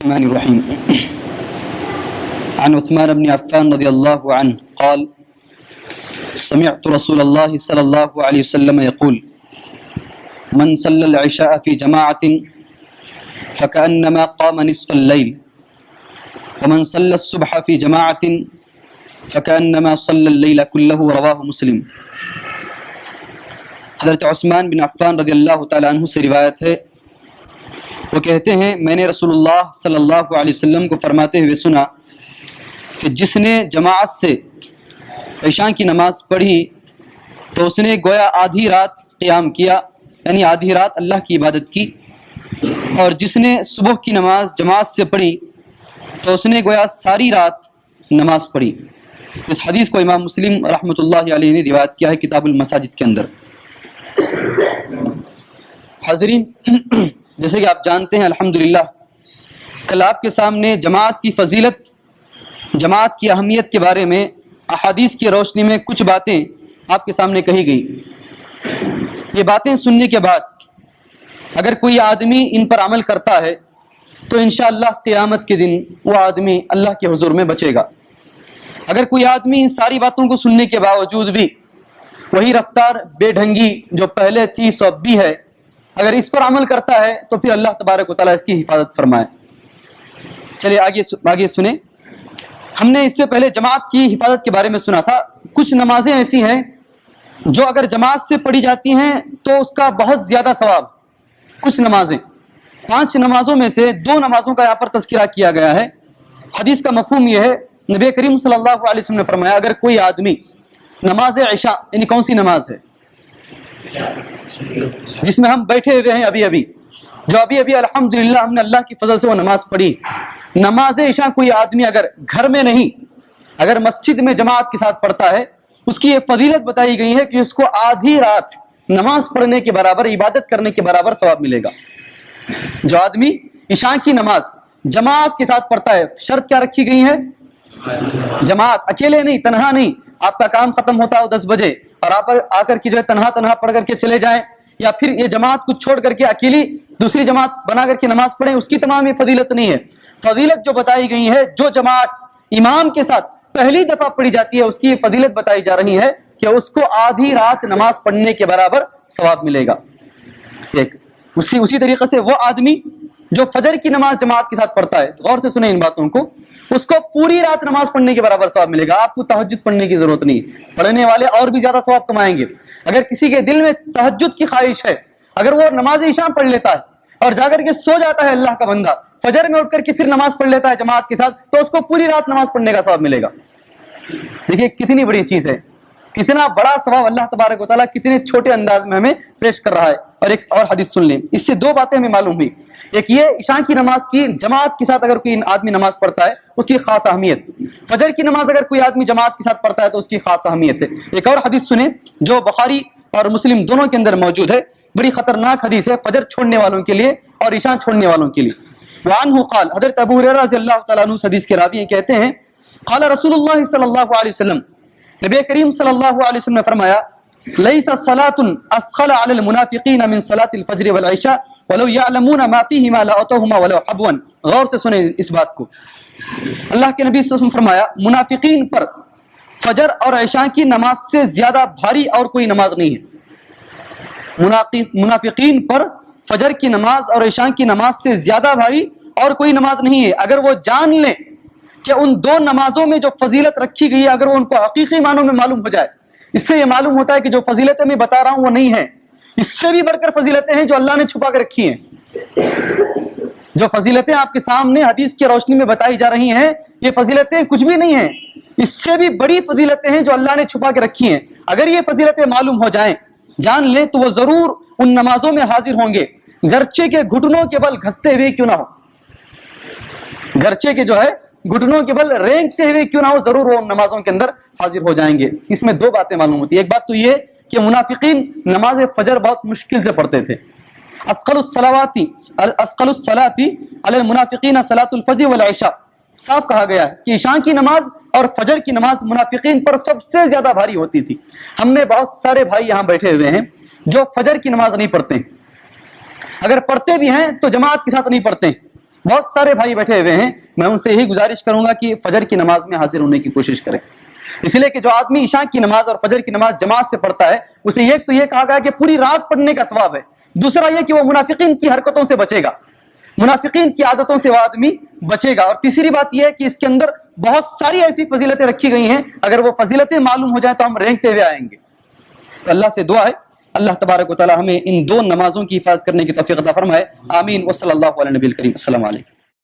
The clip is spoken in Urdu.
الرحمن الرحيم عن عثمان بن عفان رضي الله عنه قال سمعت رسول الله صلى الله عليه وسلم يقول من صلى العشاء في جماعة فكأنما قام نصف الليل ومن صلى الصبح في جماعة فكأنما صلى الليل كله رواه مسلم۔ حضرت عثمان بن عفان رضی اللہ تعالیٰ عنہ سے روایت ہے، وہ کہتے ہیں میں نے رسول اللہ صلی اللہ علیہ وسلم کو فرماتے ہوئے سنا کہ جس نے جماعت سے عشاء کی نماز پڑھی تو اس نے گویا آدھی رات قیام کیا، یعنی آدھی رات اللہ کی عبادت کی، اور جس نے صبح کی نماز جماعت سے پڑھی تو اس نے گویا ساری رات نماز پڑھی۔ اس حدیث کو امام مسلم رحمۃ اللہ علیہ نے روایت کیا ہے کتاب المساجد کے اندر۔ حاضرین، جیسے کہ آپ جانتے ہیں الحمدللہ کل آپ کے سامنے جماعت کی فضیلت، جماعت کی اہمیت کے بارے میں احادیث کی روشنی میں کچھ باتیں آپ کے سامنے کہی گئی۔ یہ باتیں سننے کے بعد اگر کوئی آدمی ان پر عمل کرتا ہے تو انشاءاللہ قیامت کے دن وہ آدمی اللہ کے حضور میں بچے گا۔ اگر کوئی آدمی ان ساری باتوں کو سننے کے باوجود بھی وہی رفتار بے ڈھنگی جو پہلے تھی سو اب بھی ہے، اگر اس پر عمل کرتا ہے تو پھر اللہ تبارک و تعالیٰ اس کی حفاظت فرمائے۔ چلیے آگے سنیں۔ ہم نے اس سے پہلے جماعت کی حفاظت کے بارے میں سنا تھا۔ کچھ نمازیں ایسی ہیں جو اگر جماعت سے پڑھی جاتی ہیں تو اس کا بہت زیادہ ثواب۔ کچھ نمازیں، 5 نمازوں میں سے 2 نمازوں کا یہاں پر تذکرہ کیا گیا ہے۔ حدیث کا مفہوم یہ ہے، نبی کریم صلی اللہ علیہ وسلم نے فرمایا اگر کوئی آدمی نماز عشاء، یعنی کون سی نماز ہے جس میں ہم بیٹھے ہوئے ہیں ابھی جو ابھی الحمدللہ ہم نے اللہ کی فضل سے وہ نماز پڑھی، نماز عشاء کوئی آدمی اگر گھر میں نہیں، اگر مسجد میں جماعت کے ساتھ پڑھتا ہے، اس کی یہ فضیلت بتائی گئی ہے کہ اس کو آدھی رات نماز پڑھنے کے برابر، عبادت کرنے کے برابر ثواب ملے گا۔ جو آدمی عشاء کی نماز جماعت کے ساتھ پڑھتا ہے، شرط کیا رکھی گئی ہے؟ جماعت، اکیلے نہیں، تنہا نہیں۔ آپ کا کام ختم ہوتا ہو 10 بجے اور آپ آ کر کے جو ہے تنہا پڑھ کر کے چلے جائیں، یا پھر یہ جماعت کو چھوڑ کر کے اکیلی دوسری جماعت بنا کر کے نماز پڑھیں، اس کی تمام یہ فضیلت نہیں ہے۔ فضیلت جو بتائی گئی ہے، جو جماعت امام کے ساتھ پہلی دفعہ پڑھی جاتی ہے، اس کی یہ فضیلت بتائی جا رہی ہے کہ اس کو آدھی رات نماز پڑھنے کے برابر ثواب ملے گا۔ ایک اسی طریقے سے وہ آدمی جو فجر کی نماز جماعت کے ساتھ پڑھتا ہے، غور سے سنیں ان باتوں کو، اس کو پوری رات نماز پڑھنے کے برابر ثواب ملے گا۔ آپ کو تہجد پڑھنے کی ضرورت نہیں، پڑھنے والے اور بھی زیادہ ثواب کمائیں گے۔ اگر کسی کے دل میں تہجد کی خواہش ہے، اگر وہ نماز عشاء پڑھ لیتا ہے اور جا کر کے سو جاتا ہے اللہ کا بندہ، فجر میں اٹھ کر کے پھر نماز پڑھ لیتا ہے جماعت کے ساتھ، تو اس کو پوری رات نماز پڑھنے کا ثواب ملے گا۔ دیکھیے کتنی بڑی چیز ہے، کتنا بڑا ثواب اللہ تبارک و تعالیٰ کتنے چھوٹے انداز میں ہمیں پیش کر رہا ہے۔ اور ایک اور حدیث سن لیں، اس سے 2 باتیں ہمیں معلوم ہوئی۔ ایک یہ عشاء کی نماز کی جماعت کے ساتھ اگر کوئی آدمی نماز پڑھتا ہے اس کی خاص اہمیت، فجر کی نماز اگر کوئی آدمی جماعت کے ساتھ پڑھتا ہے تو اس کی خاص اہمیت ہے۔ ایک اور حدیث سنیں جو بخاری اور مسلم دونوں کے اندر موجود ہے، بڑی خطرناک حدیث ہے فجر چھوڑنے والوں کے لیے اور عشاء چھوڑنے والوں کے لیے۔ وعنہ قال، حضرت ابو ہریرہ رضی اللہ تعالیٰ عنہ حدیث کے راوی کہتے ہیں قال رسول اللہ صلی اللہ علیہ وسلم، نبی کریم صلی اللہ علیہ وسلم نے فرمایا لیس صلاۃ اثقل علی المنافقین من صلاۃ الفجر والعشاء ولو يعلمون ما فيهما لاتوهما ولو حبوا۔ غور سے سنیں اس بات کو، اللہ کے نبی صلی اللہ علیہ وسلم نے فرمایا منافقین پر فجر اور عشاء کی نماز سے زیادہ بھاری اور کوئی نماز نہیں ہے۔ منافقین پر فجر کی نماز اور عشاء کی نماز سے زیادہ بھاری اور کوئی نماز نہیں ہے۔ اگر وہ جان لیں کہ ان 2 نمازوں میں جو فضیلت رکھی گئی ہے، اگر وہ ان کو حقیقی معنوں میں معلوم ہو جائے، اس سے یہ معلوم ہوتا ہے کہ جو فضیلتیں میں بتا رہا ہوں وہ نہیں ہیں، اس سے بھی بڑھ کر فضیلتیں ہیں جو اللہ نے چھپا کے رکھی ہیں۔ جو فضیلتیں آپ کے سامنے حدیث کی روشنی میں بتائی جا رہی ہیں، یہ فضیلتیں کچھ بھی نہیں ہیں، اس سے بھی بڑی فضیلتیں ہیں جو اللہ نے چھپا کے رکھی ہیں۔ اگر یہ فضیلتیں معلوم ہو جائیں، جان لیں، تو وہ ضرور ان نمازوں میں حاضر ہوں گے، گرچہ کے گھٹنوں کے بل گھستے ہوئے کیوں نہ ہو، گرچہ کے جو ہے گھٹنوں کے بل رینگتے ہوئے کیوں نہ ہو، ضرور وہ نمازوں کے اندر حاضر ہو جائیں گے۔ اس میں 2 باتیں معلوم ہوتی ہیں۔ ایک بات تو یہ کہ منافقین نماز فجر بہت مشکل سے پڑھتے تھے۔ اثقل الصلاۃ علی المنافقین صلاۃ الفجر والعشاء، صاف کہا گیا ہے کہ عشاء کی نماز اور فجر کی نماز منافقین پر سب سے زیادہ بھاری ہوتی تھی۔ ہم میں بہت سارے بھائی یہاں بیٹھے ہوئے ہیں جو فجر کی نماز نہیں پڑھتے ہیں، اگر پڑھتے بھی ہیں تو جماعت کے ساتھ نہیں پڑھتے ہیں، بہت سارے بھائی بیٹھے ہوئے ہیں، میں ان سے یہی گزارش کروں گا کہ فجر کی نماز میں حاضر ہونے کی کوشش کریں، اس لیے کہ جو آدمی عشاء کی نماز اور فجر کی نماز جماعت سے پڑھتا ہے اسے ایک تو یہ کہا گیا کہ پوری رات پڑھنے کا ثواب ہے، دوسرا یہ کہ وہ منافقین کی حرکتوں سے بچے گا، منافقین کی عادتوں سے وہ آدمی بچے گا، اور تیسری بات یہ ہے کہ اس کے اندر بہت ساری ایسی فضیلتیں رکھی گئی ہیں، اگر وہ فضیلتیں معلوم ہو جائیں تو ہم رینگتے ہوئے آئیں گے۔ تو اللہ سے دعا ہے اللہ تبارک و تعالی ہمیں ان دو نمازوں کی حفاظت کرنے کی توفیق عطا فرمائے، آمین۔ وصلی اللہ علی نبی الکریم، السلام علیکم۔